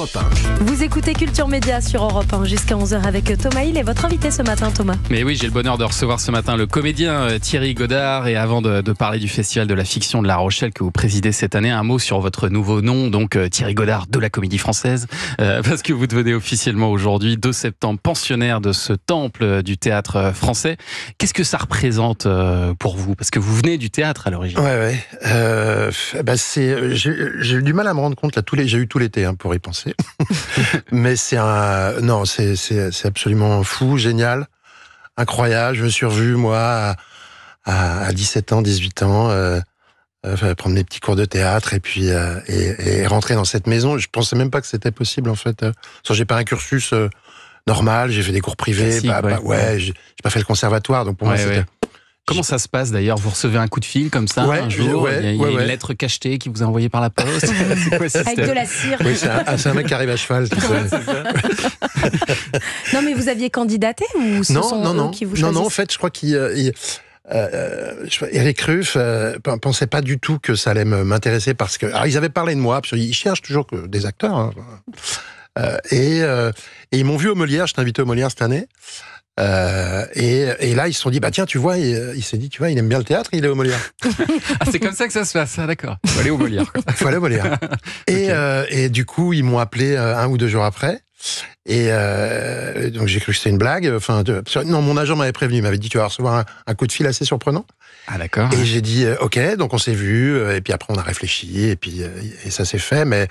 Europe 1. Vous écoutez Culture Média sur Europe 1 jusqu'à 11h avec Thomas Hill et votre invité ce matin, Thomas. Mais oui, j'ai le bonheur de recevoir ce matin le comédien Thierry Godard. Et avant de parler du Festival de la Fiction de La Rochelle que vous présidez cette année, un mot sur votre nouveau nom, donc Thierry Godard de la Comédie Française, parce que vous devenez officiellement aujourd'hui, 2 septembre, pensionnaire de ce temple du théâtre français. Qu'est-ce que ça représente pour vous? Parce que vous venez du théâtre à l'origine. Ouais. J'ai eu du mal à me rendre compte là. J'ai eu tout l'été pour y penser. Mais c'est absolument fou, génial, incroyable. Je me suis revu moi à 17 ans, 18 ans, prendre mes petits cours de théâtre et puis et rentrer dans cette maison. Je pensais même pas que c'était possible en fait. J'ai pas un cursus normal. J'ai fait des cours privés. J'ai pas fait le conservatoire, donc pour moi c'était. Comment ça se passe d'ailleurs? Vous recevez un coup de fil comme ça un jour, il y a une lettre cachetée qui vous est envoyée par la poste. C'est quoi, avec de la cire. Oui, c'est un mec qui arrive à cheval. Non, mais vous aviez candidaté ou ce sont eux qui vous choisissent? Non, en fait, je crois Éric Ruff pensait pas du tout que ça allait m'intéresser parce que ils avaient parlé de moi, parce qu'ils cherchent toujours des acteurs. Et ils m'ont vu au Molière. Je t'ai invité au Molière cette année. Et là, ils se sont dit, tiens, tu vois, il s'est dit, tu vois, il aime bien le théâtre, il est au Molière. C'est comme ça que ça se passe, d'accord. Il faut aller au Molière. Il faut aller au Molière. Et du coup, ils m'ont appelé 1 ou 2 jours après. Et donc, j'ai cru que c'était une blague. Non, mon agent m'avait prévenu, il m'avait dit, tu vas recevoir un coup de fil assez surprenant. Ah, d'accord. Et j'ai dit, ok, donc on s'est vu, et puis après, on a réfléchi, et puis et ça s'est fait. Mais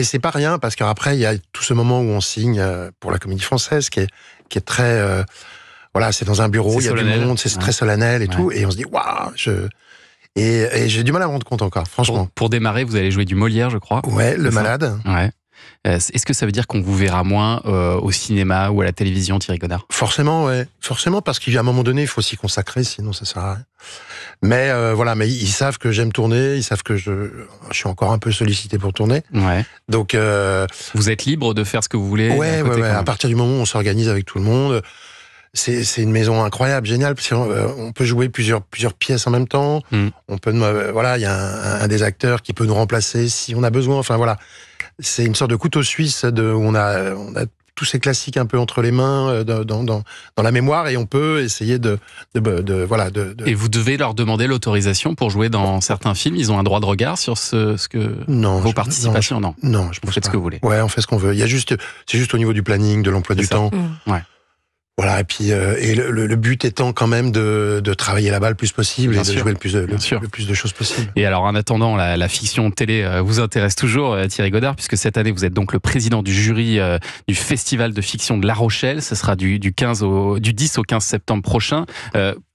c'est pas rien, parce qu'après, il y a tout ce moment où on signe pour la Comédie Française, qui est très... c'est dans un bureau, il y a du monde, c'est très solennel et tout, et on se dit, waouh, et j'ai du mal à me rendre compte encore, franchement. Pour démarrer, vous allez jouer du Molière, je crois. Ouais, Le Malade. Ouais. Est-ce que ça veut dire qu'on vous verra moins au cinéma ou à la télévision, Thierry Godard? Forcément, ouais. Forcément, parce qu'à un moment donné, il faut s'y consacrer, sinon ça sert à rien. Mais mais ils savent que j'aime tourner, ils savent que je suis encore un peu sollicité pour tourner. Ouais. Donc vous êtes libre de faire ce que vous voulez. Ouais. À partir du moment où on s'organise avec tout le monde, c'est une maison incroyable, géniale. Parce on peut jouer plusieurs pièces en même temps. On peut, il y a un des acteurs qui peut nous remplacer si on a besoin. Enfin voilà, c'est une sorte de couteau suisse où on a tous ces classiques un peu entre les mains dans la mémoire, et on peut essayer de. Et vous devez leur demander l'autorisation pour jouer dans certains films. Ils ont un droit de regard sur vos participations. Non, je vous faites ce que vous voulez. Ouais, on fait ce qu'on veut. C'est juste au niveau du planning, de l'emploi du temps. Ouais. Voilà, et puis le but étant quand même de travailler là-bas le plus possible, et de jouer le plus de choses possible. Et alors, en attendant, la fiction télé vous intéresse toujours, Thierry Godard, puisque cette année, vous êtes donc le président du jury du Festival de Fiction de La Rochelle. Ce sera du 10 au 15 septembre prochain.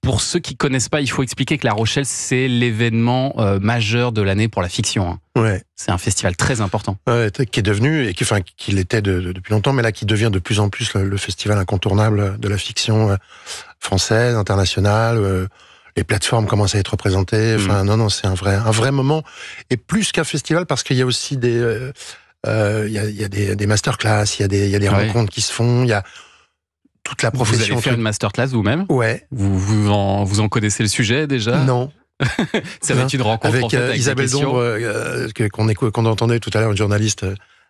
Pour ceux qui connaissent pas, il faut expliquer que La Rochelle, c'est l'événement majeur de l'année pour la fiction. Ouais. C'est un festival très important. Ouais, qui est devenu, et qui l'était depuis longtemps, mais là qui devient de plus en plus le festival incontournable de la fiction française, internationale. Les plateformes commencent à être représentées. C'est un vrai moment. Et plus qu'un festival, parce qu'il y a aussi des masterclass, il y a des rencontres qui se font, il y a toute la profession. Vous allez faire une masterclass vous-même? Ouais. Vous en connaissez le sujet déjà? Non. Ça va être une rencontre avec Isabelle Dombre, qu'on entendait tout à l'heure, une journaliste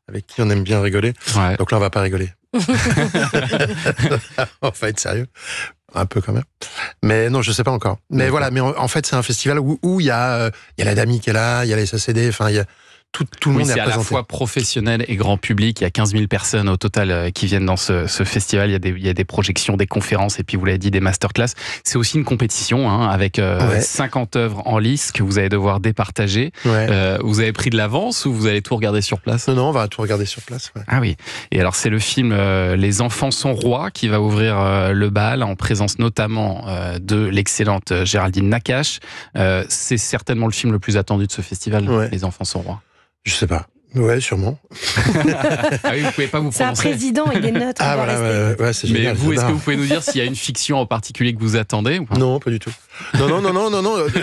avec qui on aime bien rigoler. Ouais. Donc là, on va pas rigoler. On va être sérieux. Un peu quand même. Mais non, je sais pas encore. Mais voilà, mais en fait, c'est un festival où il y a la Dami qui est là, il y a les SACD, il y a tout le monde est représenté. C'est à la fois professionnel et grand public. Il y a 15 000 personnes au total qui viennent dans ce festival. Il y a des projections, des conférences, et puis vous l'avez dit, des masterclass. C'est aussi une compétition avec 50 œuvres en lice que vous allez devoir départager. Ouais. Vous avez pris de l'avance ou vous allez tout regarder sur place? Non, on va tout regarder sur place. Ouais. Ah oui. Et alors, c'est le film Les enfants sont rois qui va ouvrir le bal, en présence notamment de l'excellente Géraldine Nakache. C'est certainement le film le plus attendu de ce festival, Les enfants sont rois. Je sais pas. Ouais, sûrement. Ah oui, vous pouvez pas vous prononcer. C'est un président, il est neutre. Ah voilà, c'est génial. Mais vous, est-ce que vous pouvez nous dire s'il y a une fiction en particulier que vous attendez ou pas? Non, pas du tout. Non.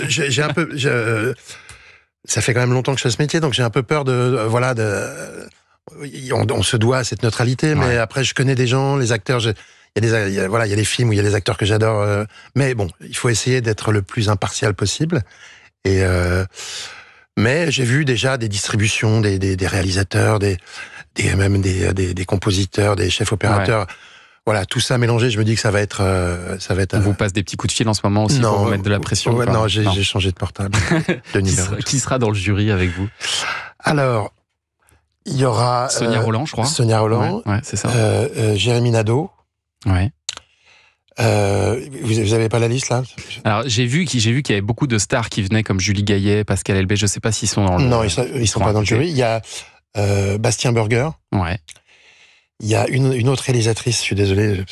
J'ai un peu. Ça fait quand même longtemps que je fais ce métier, donc j'ai un peu peur on se doit à cette neutralité, mais après, je connais des gens, les acteurs. Il y a des films où il y a des acteurs que j'adore, mais bon, il faut essayer d'être le plus impartial possible. Mais j'ai vu déjà des distributions, des réalisateurs, des même des compositeurs, des chefs opérateurs. Ouais. Voilà, tout ça mélangé, je me dis que ça va être. On vous passe des petits coups de fil en ce moment aussi pour vous mettre de la pression. Ouais, non, j'ai changé de portable. De numéro. Qui sera dans le jury avec vous? Alors, il y aura Sonia Rolland, je crois. Sonia Rolland, ouais, c'est ça. Jérémy Nadeau. Ouais. Vous avez pas la liste là? Alors j'ai vu qu'il y avait beaucoup de stars qui venaient comme Julie Gaillet, Pascal Elbé. Je sais pas s'ils sont dans le. Non, ils sont pas dans le jury. Il y a Bastien Burger. Ouais. Il y a une autre réalisatrice. Je suis désolé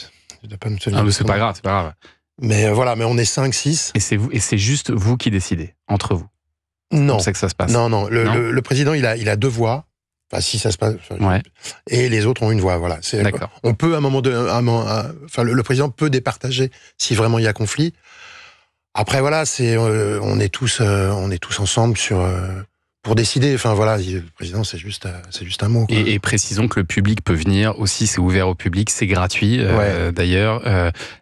de pas me souvenir. Ah, mais c'est pas grave, c'est pas grave. Mais voilà, mais on est 5, 6. Et c'est juste vous qui décidez entre vous. Non. C'est comme ça que ça se passe. Non. Le président, il a 2 voix. Enfin, si ça se passe. Ouais. Et les autres ont une voix. Voilà. D'accord. On peut à un moment le président peut départager si vraiment il y a conflit. Après voilà, on est tous ensemble pour décider. Enfin voilà, le président c'est juste un mot. Quoi. Et précisons que le public peut venir aussi, c'est ouvert au public, c'est gratuit. D'ailleurs,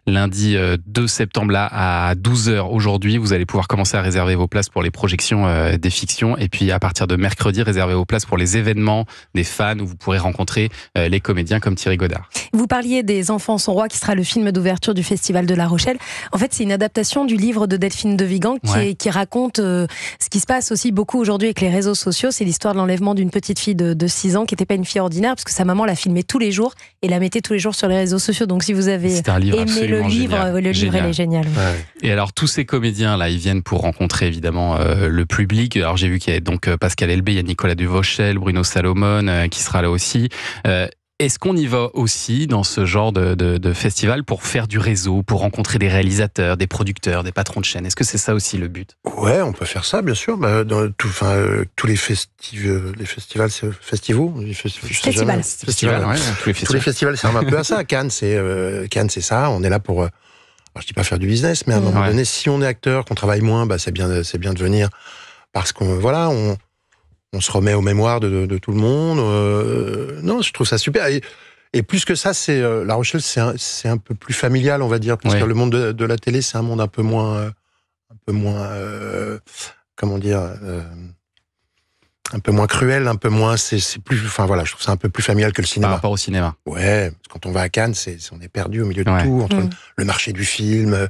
lundi 2 septembre là à 12h aujourd'hui, vous allez pouvoir commencer à réserver vos places pour les projections des fictions. Et puis à partir de mercredi, réservez vos places pour les événements des fans où vous pourrez rencontrer les comédiens comme Thierry Godard. Vous parliez des Enfants sont rois, qui sera le film d'ouverture du Festival de La Rochelle. En fait, c'est une adaptation du livre de Delphine de Vigan qui raconte ce qui se passe aussi beaucoup aujourd'hui avec les réseaux sociaux. C'est l'histoire de l'enlèvement d'une petite fille de 6 ans qui n'était pas une fille ordinaire parce que sa maman la filmait tous les jours et la mettait tous les jours sur les réseaux sociaux. Donc si vous avez aimé le livre, il est génial. Ouais. Et alors tous ces comédiens là, ils viennent pour rencontrer évidemment le public. Alors j'ai vu qu'il y a donc Pascal Elbé, il y a Nicolas Duvauchel, Bruno Salomon qui sera là aussi. Est-ce qu'on y va aussi dans ce genre de festival pour faire du réseau, pour rencontrer des réalisateurs, des producteurs, des patrons de chaîne? Est-ce que c'est ça aussi le but? Ouais, on peut faire ça, bien sûr. Dans tous les festivals, tous les festivals, servent un peu à ça. Cannes, c'est ça. On est là pour, je dis pas faire du business, mais à un moment donné, si on est acteur, qu'on travaille moins, c'est bien de venir parce qu'on on se remet aux mémoires de tout le monde. Non, je trouve ça super. Et plus que ça, La Rochelle, c'est un peu plus familial, on va dire, parce que le monde de la télé, c'est un monde un peu moins, comment dire, un peu moins cruel, un peu moins. C'est plus, enfin voilà, je trouve ça un peu plus familial que le cinéma. Par rapport au cinéma. Ouais, parce que quand on va à Cannes, on est perdu au milieu de tout, entre le marché du film.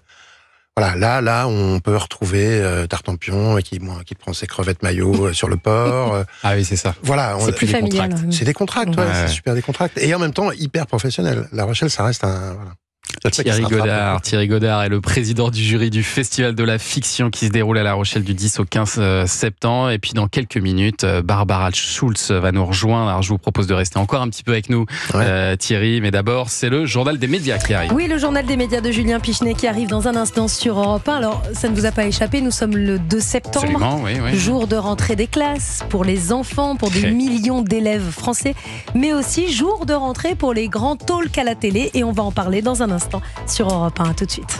Voilà, là, on peut retrouver Tartampion qui prend ses crevettes maillot sur le port. Ah oui, c'est ça. Voilà, c'est plus familial. C'est des contracts, c'est super des contracts. Et en même temps, hyper professionnel. La Rochelle, ça reste un... Voilà. Thierry Godard est le président du jury du Festival de la Fiction qui se déroule à La Rochelle du 10 au 15 septembre. Et puis dans quelques minutes, Barbara Schulz va nous rejoindre. Alors je vous propose de rester encore un petit peu avec nous, Thierry. Mais d'abord, c'est le journal des médias qui arrive. Oui, le journal des médias de Julien Pichenet qui arrive dans un instant sur Europe 1. Alors ça ne vous a pas échappé, nous sommes le 2 septembre, jour de rentrée des classes pour les enfants, pour des millions d'élèves français, mais aussi jour de rentrée pour les grands talks à la télé. Et on va en parler dans un instant sur Europe 1. À tout de suite.